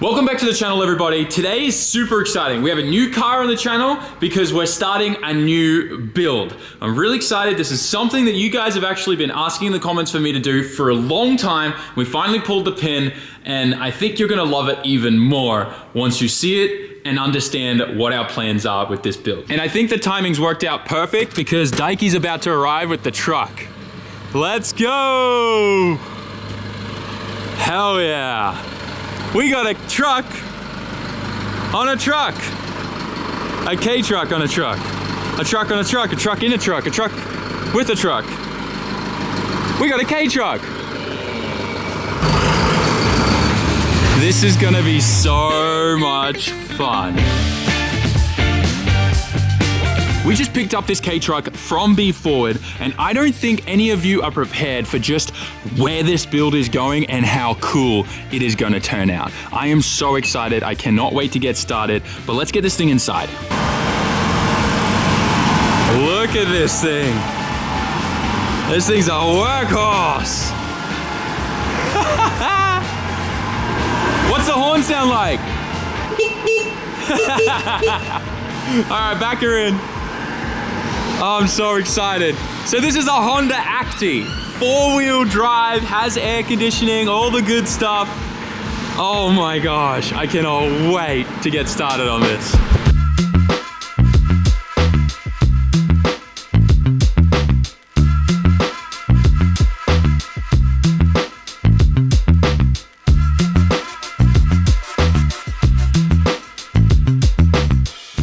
Welcome back to the channel, everybody. Today is super exciting. We have a new car on the channel because we're starting a new build. I'm really excited. This is something that you guys have actually been asking in the comments for me to do for a long time. We finally pulled the pin, and I think you're gonna love it even more once you see it and understand what our plans are with this build. And I think the timing's worked out perfect because Daikie's about to arrive with the truck. Let's go! Hell yeah. We got a truck on a truck. A K truck on a truck. A truck on a truck, a truck in a truck with a truck. We got a K truck. This is gonna be so much fun. We just picked up this K truck from Be Forward, and I don't think any of you are prepared for just where this build is going and how cool it is gonna turn out. I am so excited. I cannot wait to get started, but let's get this thing inside. Look at this thing. This thing's a workhorse. What's the horn sound like? All right, back her in. Oh, I'm so excited. So this is a Honda Acti. 4-wheel drive, has air conditioning, all the good stuff. Oh my gosh, I cannot wait to get started on this.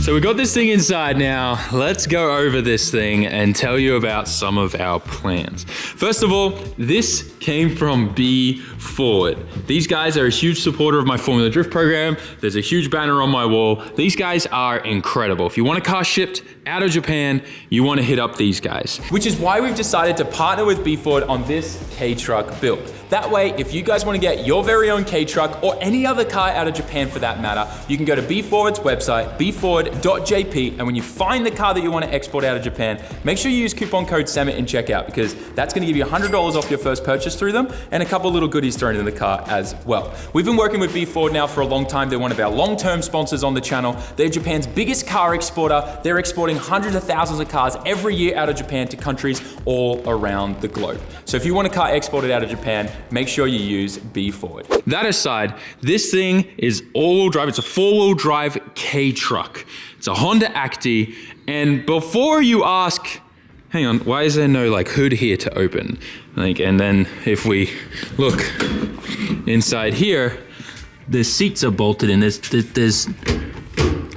So we got this thing inside now. Let's go over this thing and tell you about some of our plans. First of all, this came from Be Forward. These guys are a huge supporter of my Formula Drift program. There's a huge banner on my wall. These guys are incredible. If you want a car shipped out of Japan, you want to hit up these guys. Which is why we've decided to partner with Be Forward on this K-Truck build. That way, if you guys want to get your very own K-Truck or any other car out of Japan for that matter, you can go to Be Forward's website, beforward.jp, and when you find the car that you want to export out of Japan, make sure you use coupon code SAMMIT in checkout because that's going to give you $100 off your first purchase through them and a couple little goodies thrown in the car as well. We've been working with Be Forward now for a long time. They're one of our long-term sponsors on the channel. They're Japan's biggest car exporter. They're exporting hundreds of thousands of cars every year out of Japan to countries all around the globe. So if you want a car exported out of Japan, make sure you use Be Forward. That aside, this thing is all-wheel drive. It's a 4-wheel drive K-truck. It's a Honda Acti. And before you ask, hang on, why is there no like hood here to open? And then if we look inside here, the seats are bolted in. There's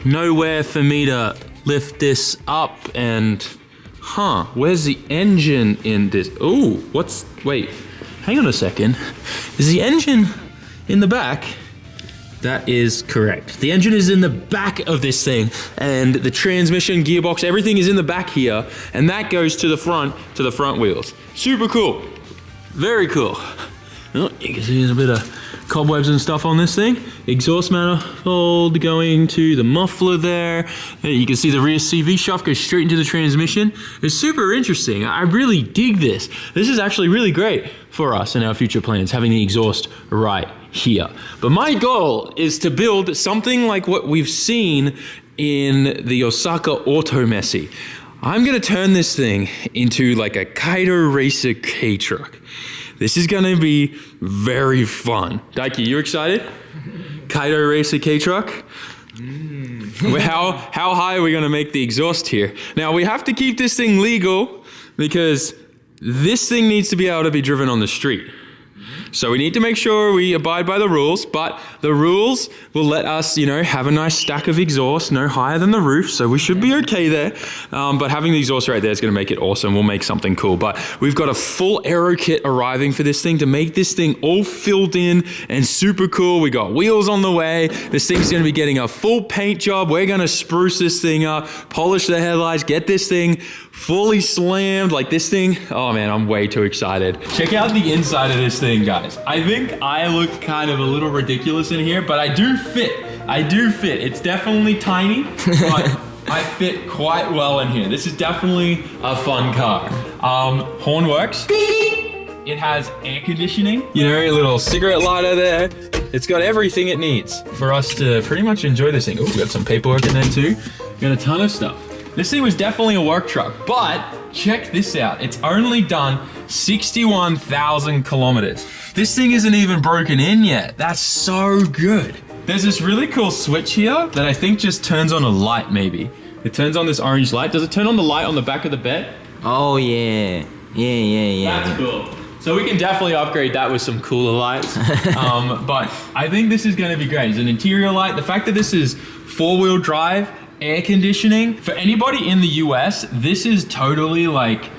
nowhere for me to lift this up and, where's the engine in this? Oh, wait. Hang on a second. Is the engine in the back? That is correct. The engine is in the back of this thing, and the transmission, gearbox, everything is in the back here, and that goes to the front wheels. Super cool. Very cool. Oh, you can see there's a bit of cobwebs and stuff on this thing. Exhaust manifold going to the muffler there. And you can see the rear CV shaft goes straight into the transmission. It's super interesting. I really dig this. This is actually really great for us in our future plans, having the exhaust right here. But my goal is to build something like what we've seen in the Osaka Auto Messi. I'm gonna turn this thing into like a Kaido Racer K-truck. This is gonna be very fun. Daikie, you excited? Kaido Racer K-truck? How high are we gonna make the exhaust here? Now we have to keep this thing legal because this thing needs to be able to be driven on the street. So we need to make sure we abide by the rules, but the rules will let us, have a nice stack of exhaust, no higher than the roof, so we should be okay there. But having the exhaust right there is gonna make it awesome. We'll make something cool. But we've got a full aero kit arriving for this thing to make this thing all filled in and super cool. We got wheels on the way. This thing's gonna be getting a full paint job. We're gonna spruce this thing up, polish the headlights, get this thing fully slammed like this thing. Oh man, I'm way too excited. Check out the inside of this thing, guys. I think I look kind of a little ridiculous in here, but I do fit. It's definitely tiny, but I fit quite well in here. This is definitely a fun car. Horn works. It has air conditioning. A little cigarette lighter there. It's got everything it needs for us to pretty much enjoy this thing. Oh, we got some paperwork in there too. We got a ton of stuff. This thing was definitely a work truck, but check this out. It's only done 61,000 kilometers. This thing isn't even broken in yet. That's so good. There's this really cool switch here that I think just turns on a light maybe. It turns on this orange light. Does it turn on the light on the back of the bed? Oh yeah. Yeah. That's cool. So we can definitely upgrade that with some cooler lights. But I think this is gonna be great. It's an interior light. The fact that this is 4-wheel drive, air conditioning. For anybody in the US, this is totally like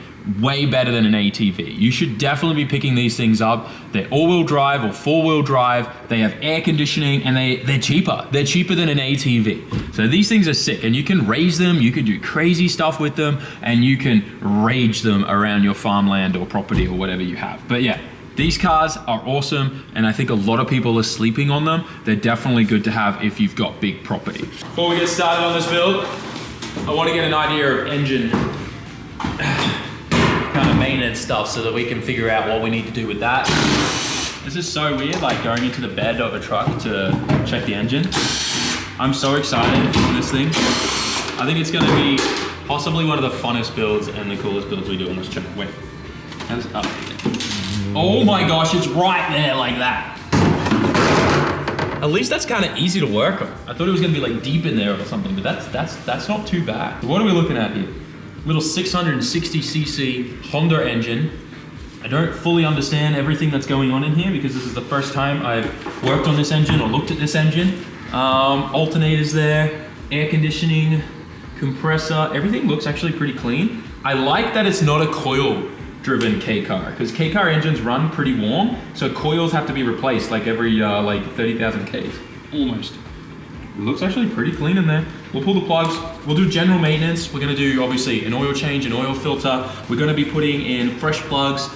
way better than an ATV. You should definitely be picking these things up. They're all-wheel drive or 4-wheel drive. They have air conditioning and they're cheaper. They're cheaper than an ATV. So these things are sick and you can raise them, you can do crazy stuff with them, and you can rage them around your farmland or property or whatever you have. But yeah, these cars are awesome and I think a lot of people are sleeping on them. They're definitely good to have if you've got big property. Before we get started on this build, I want to get an idea of engine kind of maintenance stuff so that we can figure out what we need to do with that. This is so weird, like going into the bed of a truck to check the engine. I'm so excited for this thing. I think it's gonna be possibly one of the funnest builds and the coolest builds we do on this channel. Wait, how's it up? Oh my gosh, it's right there like that. At least that's kind of easy to work on. I thought it was gonna be like deep in there or something, but that's not too bad. So what are we looking at here? Little 660cc Honda engine. I don't fully understand everything that's going on in here because this is the first time I've worked on this engine or looked at this engine. Alternators there, air conditioning, compressor, everything looks actually pretty clean. I like that it's not a coil driven K car because K car engines run pretty warm, so coils have to be replaced like every like 30,000 Ks, almost. It looks actually pretty clean in there. We'll pull the plugs, we'll do general maintenance. We're gonna do obviously an oil change, an oil filter. We're gonna be putting in fresh plugs.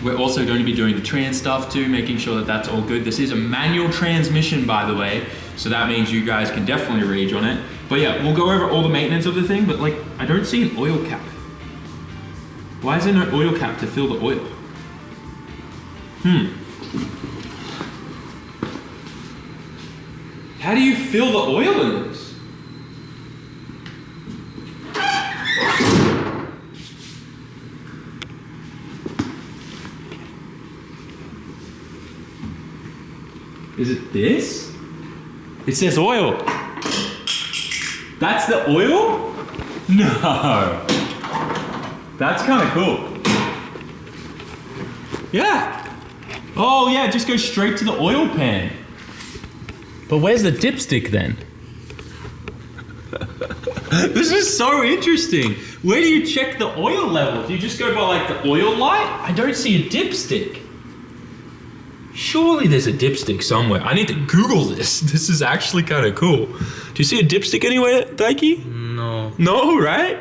We're also going to be doing the trans stuff too, making sure that that's all good. This is a manual transmission, by the way, so that means you guys can definitely rage on it. But yeah, we'll go over all the maintenance of the thing, but like, I don't see an oil cap. Why is there no oil cap to fill the oil? How do you fill the oil in this? Is it this? It says oil. That's the oil? No. That's kind of cool. Yeah. Oh yeah, it just goes straight to the oil pan. But where's the dipstick then? This is so interesting. Where do you check the oil level? Do you just go by like the oil light? I don't see a dipstick. Surely there's a dipstick somewhere. I need to Google this. This is actually kind of cool. Do you see a dipstick anywhere, Daiki? No. No, right?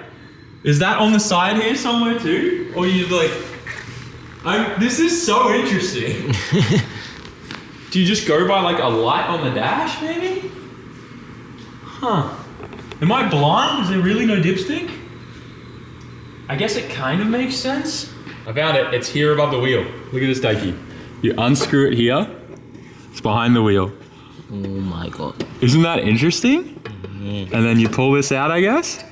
Is that on the side here somewhere too? Or you like, this is so interesting. Do you just go by like a light on the dash maybe? Huh. Am I blind? Is there really no dipstick? I guess it kind of makes sense. I found it. It's here above the wheel. Look at this, Daiki. You unscrew it here. It's behind the wheel. Oh my god. Isn't that interesting? And then you pull this out, I guess.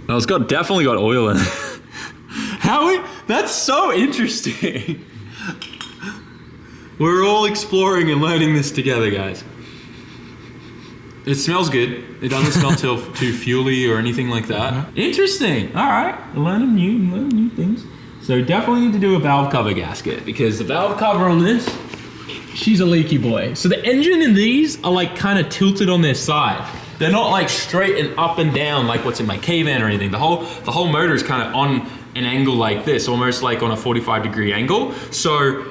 Oh, it's definitely got oil in it. That's so interesting. We're all exploring and learning this together, guys. It smells good. It doesn't smell too fuely or anything like that. Interesting. All right, learning new things. So definitely need to do a valve cover gasket because the valve cover on this, she's a leaky boy. So the engine in these are like kind of tilted on their side. They're not like straight and up and down like what's in my K-Van or anything. The whole motor is kind of on an angle like this, almost like on a 45-degree angle. So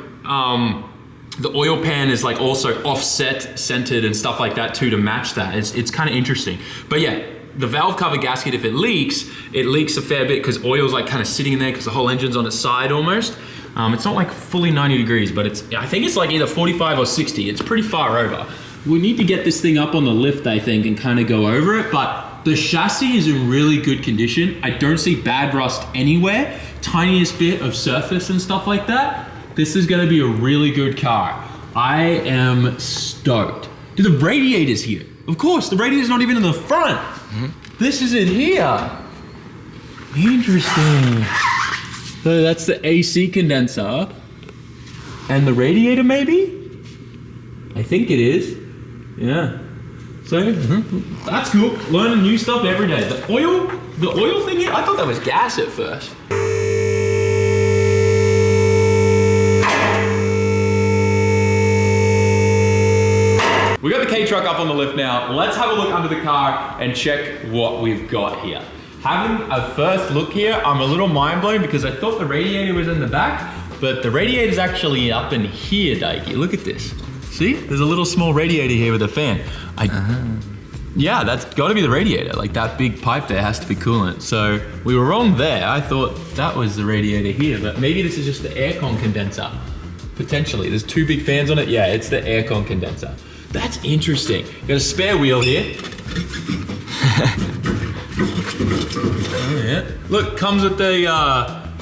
the oil pan is like also offset, centered and stuff like that too to match that. It's kind of interesting. But yeah, the valve cover gasket, if it leaks a fair bit because oil's like kind of sitting in there because the whole engine's on its side almost. It's not like fully 90 degrees, but I think it's like either 45 or 60. It's pretty far over. We need to get this thing up on the lift, I think, and kind of go over it, but the chassis is in really good condition. I don't see bad rust anywhere. Tiniest bit of surface and stuff like that. This is gonna be a really good car. I am stoked. Dude, the radiator's here. Of course, the radiator's not even in the front. This is in here. Interesting. So that's the AC condenser. And the radiator maybe? I think it is. Yeah. So, that's cool. Learning new stuff every day. The oil thing here, I thought that was gas at first. We got the K-Truck up on the lift now. Let's have a look under the car and check what we've got here. Having a first look here, I'm a little mind blown because I thought the radiator was in the back, but the radiator's actually up in here, Daiki. Look at this. See? There's a little small radiator here with a fan. Yeah, that's gotta be the radiator. Like that big pipe there has to be coolant. So we were wrong there. I thought that was the radiator here, but maybe this is just the aircon condenser. Potentially, there's two big fans on it. Yeah, it's the aircon condenser. That's interesting. Got a spare wheel here. Oh, yeah. Look, comes with the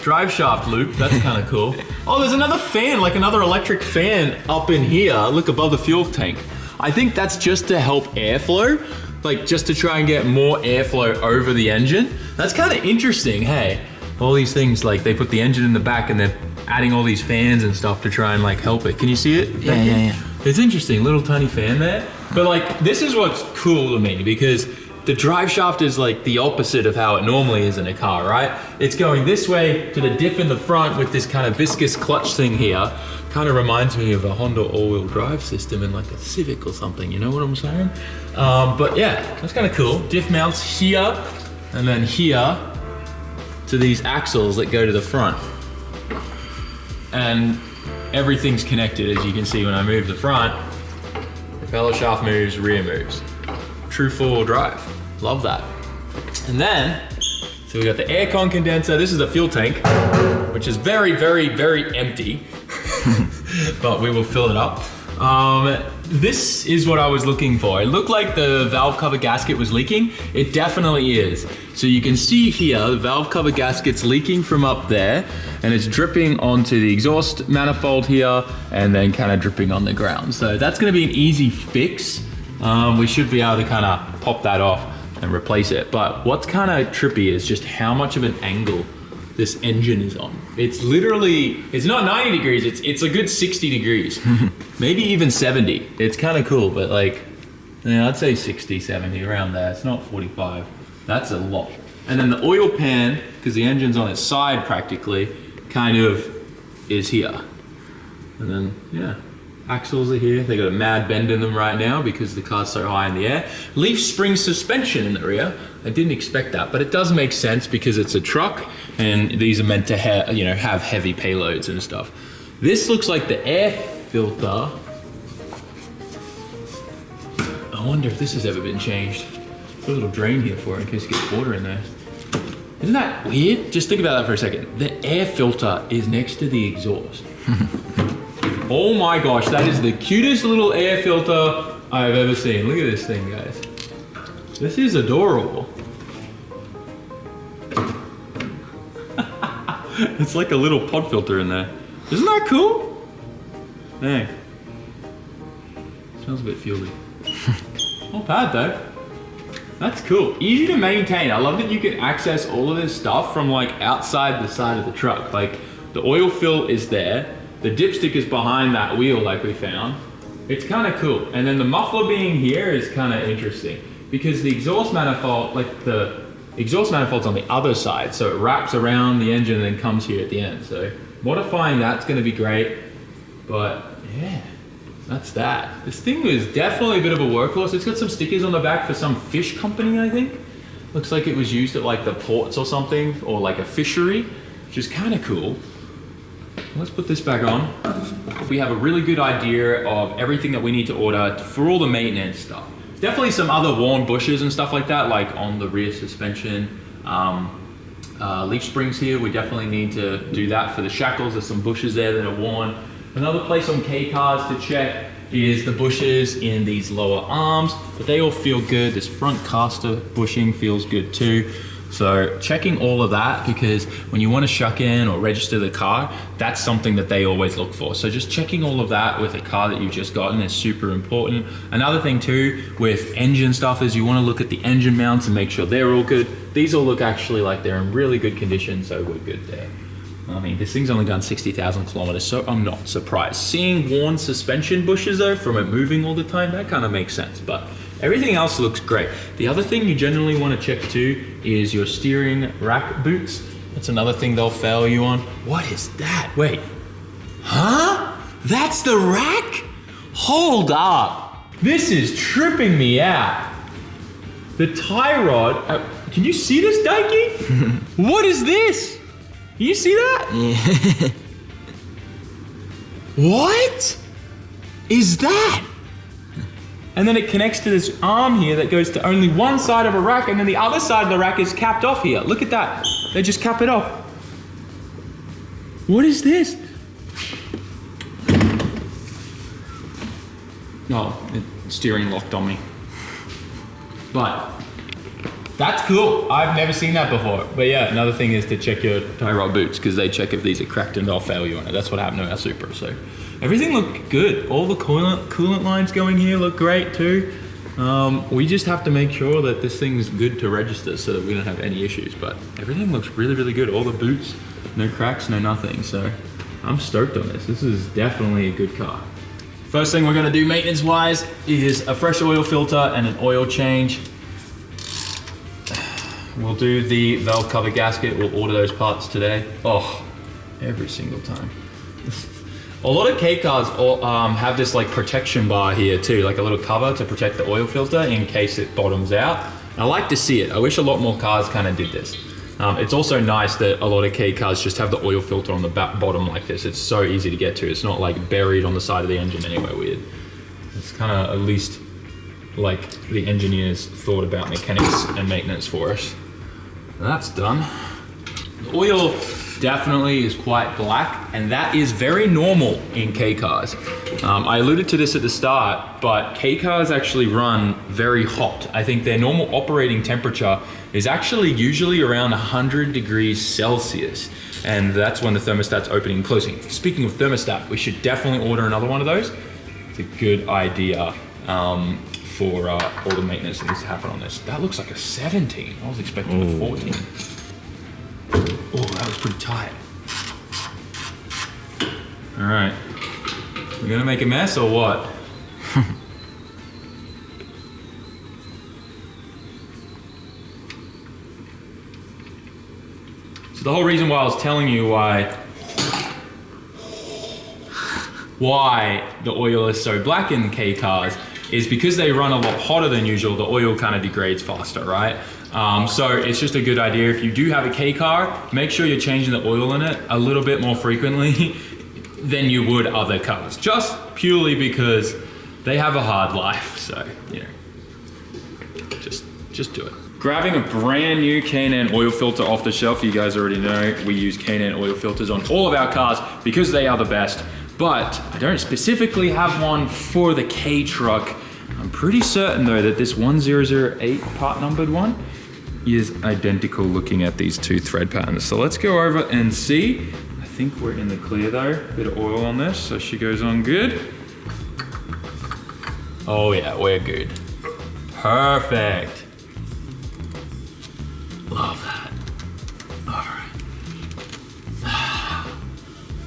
drive shaft loop. That's kind of cool. Oh, there's another fan, like another electric fan up in here. Look above the fuel tank. I think that's just to help airflow, like just to try and get more airflow over the engine. That's kind of interesting, hey? All these things, like they put the engine in the back and they're adding all these fans and stuff to try and like help it. Can you see it? Yeah. It's interesting, little tiny fan there. But like, this is what's cool to me because the drive shaft is like the opposite of how it normally is in a car, right? It's going this way to the diff in the front with this kind of viscous clutch thing here. Kind of reminds me of a Honda all-wheel drive system in like a Civic or something, you know what I'm saying? But yeah, that's kind of cool. Diff mounts here and then here to these axles that go to the front. And everyth's connected, as you can see when I move the front. Propeller shaft moves, rear moves. True four-wheel drive. Love that. And then, so we got the aircon condenser. This is the fuel tank, which is very, very, very empty. But we will fill it up. This is what I was looking for. It looked like the valve cover gasket was leaking. It definitely is. So you can see here, the valve cover gasket's leaking from up there and it's dripping onto the exhaust manifold here and then kind of dripping on the ground. So that's gonna be an easy fix. We should be able to kind of pop that off and replace it. But what's kind of trippy is just how much of an angle this engine is on. It's literally, it's not 90 degrees, it's a good 60 degrees. Maybe even 70. It's kind of cool, but like, yeah, I'd say 60, 70, around there. It's not 45. That's a lot. And then the oil pan, because the engine's on its side practically, kind of is here. And then, yeah, axles are here. They got a mad bend in them right now because the car's so high in the air. Leaf spring suspension in the rear. I didn't expect that, but it does make sense because it's a truck and these are meant to have heavy payloads and stuff. This looks like the air filter. I wonder if this has ever been changed. Put a little drain here for it in case it gets water in there. Isn't that weird? Just think about that for a second. The air filter is next to the exhaust. Oh my gosh, that is the cutest little air filter I've ever seen. Look at this thing, guys. This is adorable. It's like a little pod filter in there. Isn't that cool? Dang. Smells a bit fuely. Not bad though. That's cool. Easy to maintain. I love that you can access all of this stuff from like outside the side of the truck. Like the oil fill is there. The dipstick is behind that wheel like we found. It's kind of cool. And then the muffler being here is kind of interesting because the exhaust manifold, like the exhaust manifold's on the other side. So it wraps around the engine and then comes here at the end. So modifying that's gonna be great. But yeah, that's that. This thing was definitely a bit of a workhorse. It's got some stickers on the back for some fish company, I think. Looks like it was used at like the ports or something, or like a fishery, which is kind of cool. Let's put this back on. We have a really good idea of everything that we need to order for all the maintenance stuff. Definitely some other worn bushes and stuff like that, like on the rear suspension. Leaf springs here, we definitely need to do that for the shackles. There's some bushes there that are worn. Another place on K-cars to check is the bushes in these lower arms, but they all feel good. This front caster bushing feels good too. So checking all of that, because when you want to shuck in or register the car, that's something that they always look for. So just checking all of that with a car that you've just gotten is super important. Another thing too with engine stuff is you want to look at the engine mounts and make sure they're all good. These all look actually like they're in really good condition, so we're good there. I mean, this thing's only done 60,000 kilometers, so I'm not surprised. Seeing worn suspension bushes though, from it moving all the time, that kind of makes sense, but everything else looks great. The other thing you generally want to check too is your steering rack boots. That's another thing they'll fail you on. What is that? Wait, huh? That's the rack? Hold up. This is tripping me out. The tie rod, can you see this, Daiki? What is this? Can you see that? Yeah. What is that? And then it connects to this arm here that goes to only one side of a rack, and then the other side of the rack is capped off here. Look at that. They just cap it off. What is this? No, steering locked on me. But that's cool. I've never seen that before. But yeah, another thing is to check your tie rod boots, because they check if these are cracked and they'll fail you on it. That's what happened to our Supra. So everything looked good. All the coolant lines going here look great too. We just have to make sure that this thing's good to register so that we don't have any issues. But everything looks really, really good. All the boots, no cracks, no nothing. So I'm stoked on this. This is definitely a good car. First thing we're gonna do maintenance-wise is a fresh oil filter and an oil change. We'll do the valve cover gasket. We'll order those parts today. Oh, every single time. A lot of K cars have this like protection bar here too, like a little cover to protect the oil filter in case it bottoms out. I like to see it. I wish a lot more cars kind of did this. It's also nice that a lot of K cars just have the oil filter on the bottom like this. It's so easy to get to. It's not like buried on the side of the engine anywhere weird. It's kind of at least like the engineers thought about mechanics and maintenance for us. That's done. The oil definitely is quite black, and that is very normal in K cars. I alluded to this at the start, but K cars actually run very hot. I think their normal operating temperature is actually usually around 100 degrees Celsius, and that's when the thermostat's opening and closing. Speaking of thermostat, we should definitely order another one of those. It's a good idea for all the maintenance that needs to happen on this. That looks like a 17. I was expecting a 14. Oh, that was pretty tight. All right. We're gonna make a mess or what? So the whole reason why I was telling you why the oil is so black in K cars is because they run a lot hotter than usual. The oil kind of degrades faster, right? So it's just a good idea. If you do have a K car, make sure you're changing the oil in it a little bit more frequently than you would other cars, just purely because they have a hard life. So, you know, just do it. Grabbing a brand new K&N oil filter off the shelf. You guys already know we use K&N oil filters on all of our cars because they are the best. But I don't specifically have one for the K truck. I'm pretty certain though that this 1008 part numbered one is identical looking at these two thread patterns. So let's go over and see. I think we're in the clear though. Bit of oil on this, so she goes on good. Oh yeah, we're good. Perfect. Love that. All right.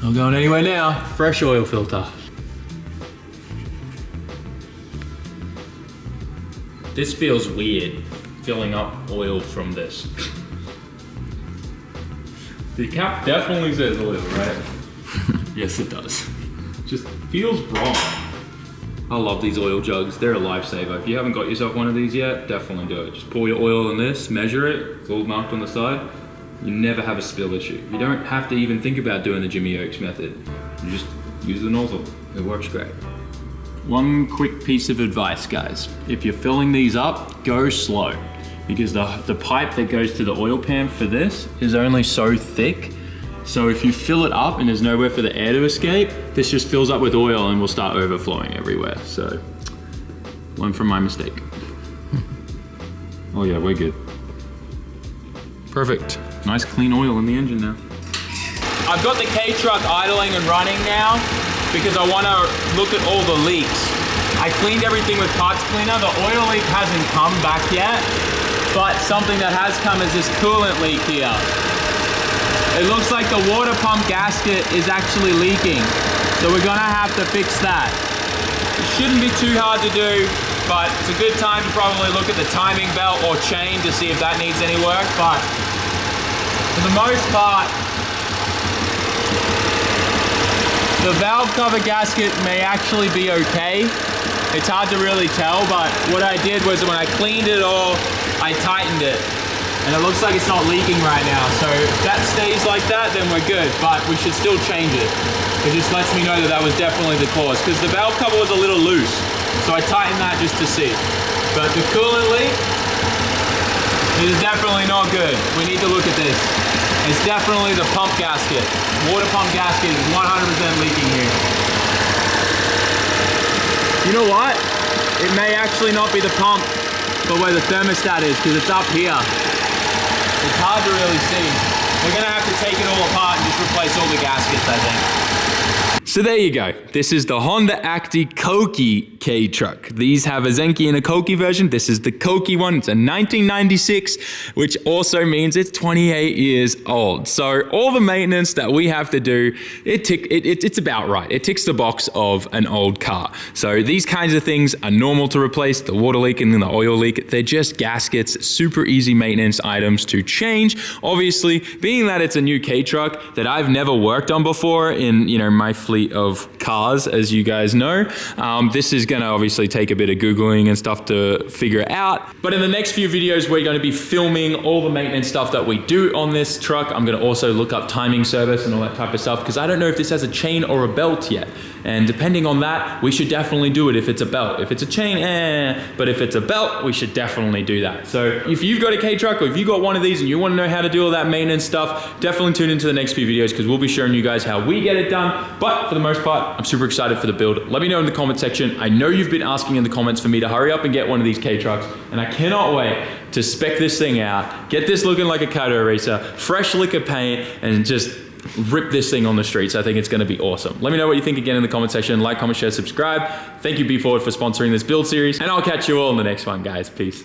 Not going anywhere now. Fresh oil filter. This feels weird, filling up oil from this. The cap definitely says oil, right? Yes, it does. Just feels wrong. I love these oil jugs. They're a lifesaver. If you haven't got yourself one of these yet, definitely do it. Just pour your oil in this, measure it. It's all marked on the side. You never have a spill issue. You don't have to even think about doing the Jimmy Oaks method. You just use the nozzle. It works great. One quick piece of advice, guys. If you're filling these up, go slow. Because the pipe that goes to the oil pan for this is only so thick. So if you fill it up and there's nowhere for the air to escape, this just fills up with oil and will start overflowing everywhere. So, learn from my mistake. Oh yeah, we're good. Perfect. Nice clean oil in the engine now. I've got the K-Truck idling and running now because I want to look at all the leaks. I cleaned everything with parts cleaner. The oil leak hasn't come back yet, but something that has come is this coolant leak here. It looks like the water pump gasket is actually leaking, so we're gonna have to fix that. It shouldn't be too hard to do, but it's a good time to probably look at the timing belt or chain to see if that needs any work, but for the most part, the valve cover gasket may actually be okay. It's hard to really tell, but what I did was when I cleaned it all, I tightened it. And it looks like it's not leaking right now. So if that stays like that, then we're good, but we should still change it. It just lets me know that that was definitely the cause, because the valve cover was a little loose. So I tightened that just to see. But the coolant leak is definitely not good. We need to look at this. It's definitely the pump gasket. Water pump gasket is 100% leaking here. You know what? It may actually not be the pump, but where the thermostat is, because it's up here. It's hard to really see. We're gonna have to take it all apart and just replace all the gaskets, I think. So there you go. This is the Honda Acti Koki K-Truck. These have a Zenki and a Koki version. This is the Koki one. It's a 1996, which also means it's 28 years old. So all the maintenance that we have to do, it's about right. It ticks the box of an old car. So these kinds of things are normal to replace. The water leak and the oil leak, they're just gaskets, super easy maintenance items to change. Obviously, being that it's a new K-Truck that I've never worked on before in my fleet of cars, as you guys know, this is gonna obviously take a bit of Googling and stuff to figure out. But in the next few videos, we're gonna be filming all the maintenance stuff that we do on this truck. I'm gonna also look up timing service and all that type of stuff, because I don't know if this has a chain or a belt yet. And depending on that, we should definitely do it if it's a belt. If it's a chain, but if it's a belt, we should definitely do that. So if you've got a K-Truck or if you got one of these and you wanna know how to do all that maintenance stuff, definitely tune into the next few videos, because we'll be showing you guys how we get it done. But for the most part, I'm super excited for the build. Let me know in the comment section. I know you've been asking in the comments for me to hurry up and get one of these K-Trucks, and I cannot wait to spec this thing out, get this looking like a Kato racer, fresh lick of paint, and just rip this thing on the streets. I think it's gonna be awesome. Let me know what you think again in the comment section. Like, comment, share, subscribe. Thank you, B Forward, for sponsoring this build series, and I'll catch you all in the next one, guys. Peace.